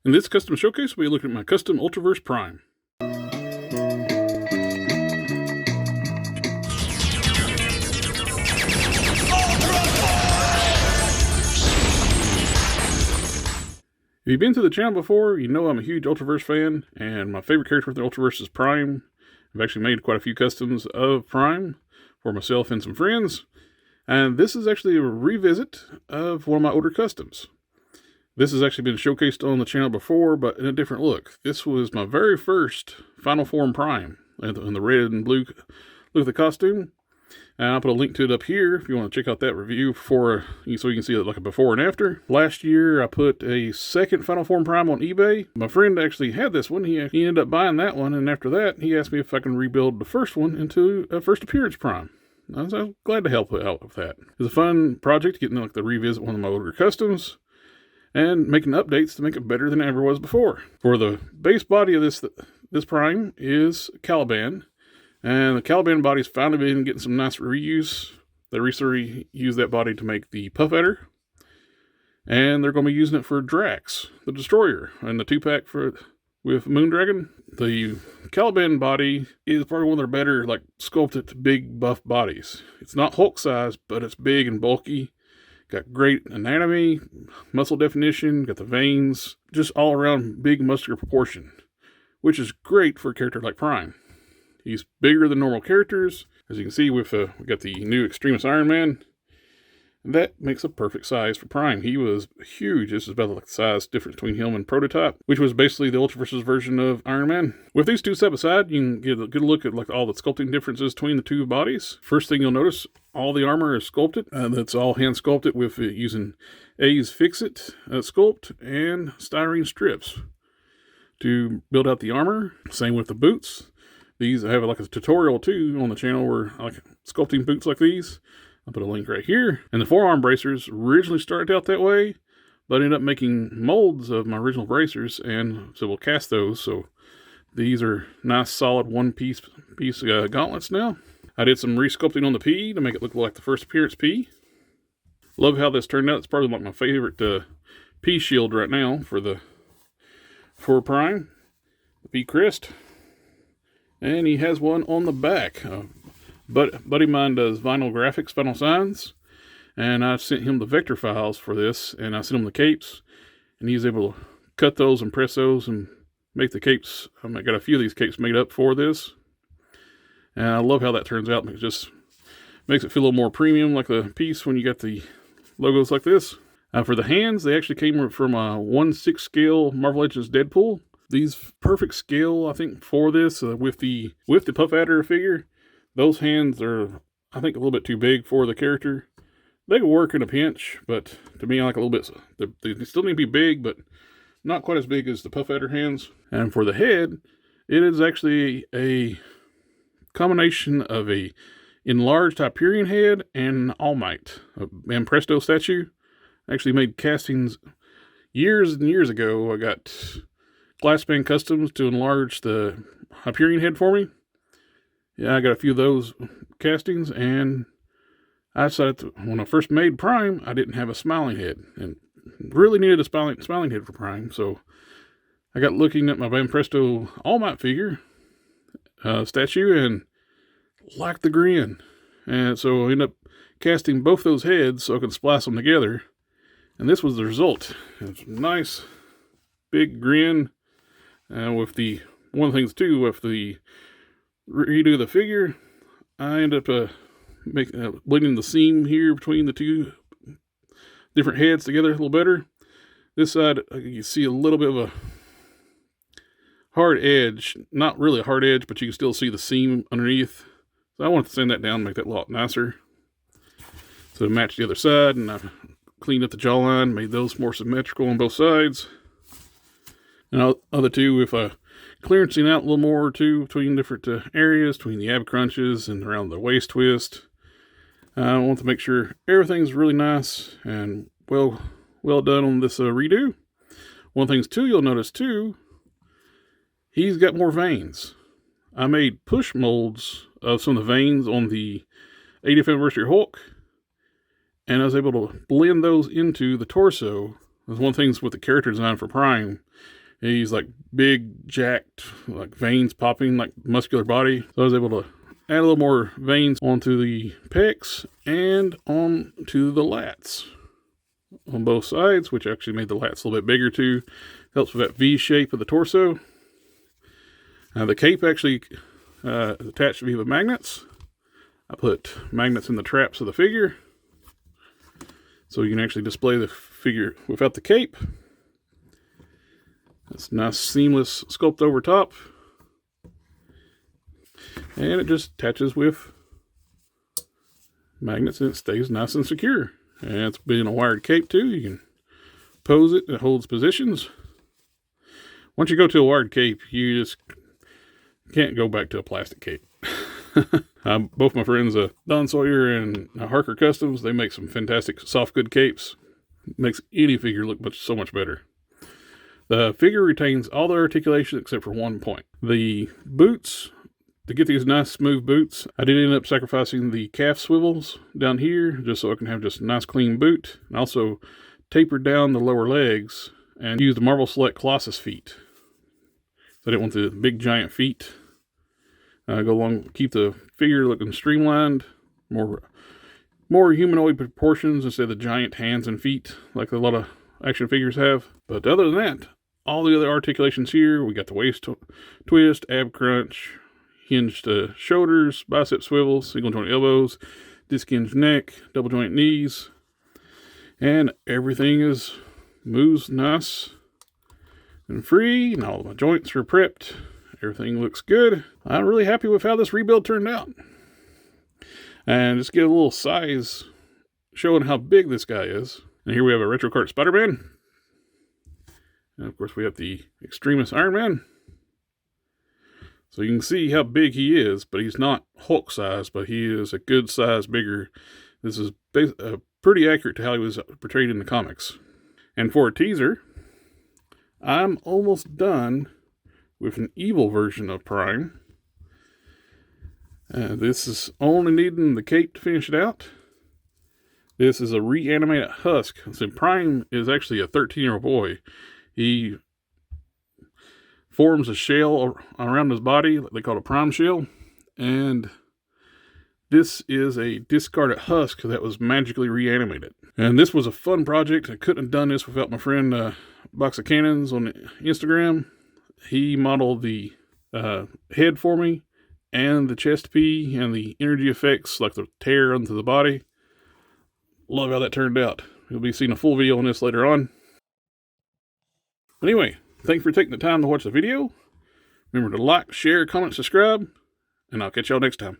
In this custom showcase, we'll be looking at my custom Ultraverse Prime. If you've been to the channel before, you know I'm a huge Ultraverse fan, and my favorite character with the Ultraverse is Prime. I've actually made quite a few customs of Prime for myself and some friends, and this is actually a revisit of one of my older customs. This has actually been showcased on the channel before, but in a different look. This was my very first Final Form Prime in the red and blue look of the costume. And I'll put a link to it up here if you want to check out that review so you can see it like a before and after. Last year, I put a second Final Form Prime on eBay. My friend actually had this one. He ended up buying that one, and after that, he asked me if I can rebuild the first one into a first appearance Prime. I was glad to help out with that. It was a fun project, getting to revisit one of my older customs and making updates to make it better than it ever was before. For the base body of this Prime is Caliban, and the Caliban body's finally been getting some nice reuse. They recently used that body to make the Puff Adder, and they're going to be using it for Drax, the Destroyer, and the 2-pack with Moondragon. The Caliban body is probably one of their better sculpted big buff bodies. It's not Hulk size, but it's big and bulky. Got great anatomy, muscle definition, got the veins, just all around big muscular proportion, which is great for a character like Prime. He's bigger than normal characters. As you can see, we got the new Extremis Iron Man. That makes a perfect size for Prime. He was huge. This is about the size difference between him and Prototype, which was basically the Ultraverse's version of Iron Man. With these two set aside, you can get a good look at all the sculpting differences between the two bodies. First thing you'll notice, all the armor is sculpted. That's all hand sculpted with using A's Fix-It sculpt and styrene strips to build out the armor. Same with the boots. These, I have a tutorial too on the channel where I like sculpting boots like these. I'll put a link right here. And the forearm bracers originally started out that way, but I ended up making molds of my original bracers, and so we'll cast those. So these are nice solid one-piece gauntlets now. I did some resculpting on the P to make it look like the first appearance P. Love how this turned out. It's probably my favorite P shield right now for Prime. The P crest. And he has one on the back. Buddy of mine does vinyl graphics, Final Signs, and I sent him the vector files for this, and I sent him the capes, and he's able to cut those and press those and make the capes. I got a few of these capes made up for this, and I love how that turns out. It just makes it feel a little more premium, like the piece when you got the logos like this. For the hands, they actually came from a 1/6 scale Marvel Legends Deadpool. These perfect scale, I think, for this with the Puff Adder figure. Those hands are, I think, a little bit too big for the character. They could work in a pinch, but to me, I like a little bit. They still need to be big, but not quite as big as the Puff Adder hands. And for the head, it is actually a combination of a enlarged Hyperion head and All Might, a Presto statue. I actually made castings years and years ago. I got Glassman Customs to enlarge the Hyperion head for me. Yeah, I got a few of those castings, and I decided when I first made Prime, I didn't have a smiling head, and really needed a smiling head for Prime, so I got looking at my Van Presto All Might figure statue and liked the grin, and so I ended up casting both those heads so I could splice them together, and this was the result. It's a nice big grin, with the one of the things too, with the redo the figure, I end up blending the seam here between the two different heads together a little better. This side, you see a little bit of a hard edge. Not really a hard edge, but you can still see the seam underneath. So I want to sand that down and make that a lot nicer. So to match the other side, and I've cleaned up the jawline, made those more symmetrical on both sides. And other two, with clearancing out a little more too between different areas, between the ab crunches and around the waist twist. I want to make sure everything's really nice and well done on this redo. One thing too, you'll notice too, he's got more veins. I made push molds of some of the veins on the 80th anniversary Hulk, and I was able to blend those into the torso That's one of the things with the character design for Prime. He's like big, jacked, like veins popping, like muscular body. So I was able to add a little more veins onto the pecs and onto the lats on both sides, which actually made the lats a little bit bigger too. Helps with that V shape of the torso. The cape actually is attached via magnets. I put magnets in the traps of the figure, so you can actually display the figure without the cape. It's nice seamless sculpt over top. And it just attaches with magnets and it stays nice and secure. And it's being a wired cape too. You can pose it, it holds positions. Once you go to a wired cape, you just can't go back to a plastic cape. Both my friends, Don Sawyer and Harker Customs, they make some fantastic soft good capes. Makes any figure look so much better. The figure retains all the articulation except for one point. The boots, to get these nice smooth boots, I did end up sacrificing the calf swivels down here just so I can have just a nice clean boot. And also tapered down the lower legs and used the Marvel Select Colossus feet. So I didn't want the big giant feet. Go along, keep the figure looking streamlined, more humanoid proportions instead of the giant hands and feet like a lot of action figures have. But other than that, all the other articulations here, we got the waist twist, ab crunch, hinged shoulders, bicep swivels, single joint elbows, disc hinge neck, double joint knees, and everything moves nice and free, and all of my joints are prepped. Everything looks good. I'm really happy with how this rebuild turned out. And just get a little size showing how big this guy is. And here we have a Retro Kart Spider-Man. And of course we have the Extremis Iron Man. So you can see how big he is, but he's not Hulk size, but he is a good size bigger. This is pretty accurate to how he was portrayed in the comics. And for a teaser, I'm almost done with an evil version of Prime. This is only needing the cape to finish it out. This is a reanimated husk. So Prime is actually a 13-year-old boy. He forms a shell around his body that they call a Prime shell. And this is a discarded husk that was magically reanimated. And this was a fun project. I couldn't have done this without my friend Box of Cannons on Instagram. He modeled the head for me, and the chest piece, and the energy effects, like the tear onto the body. Love how that turned out. You'll be seeing a full video on this later on. But anyway, thanks for taking the time to watch the video. Remember to like, share, comment, subscribe, and I'll catch y'all next time.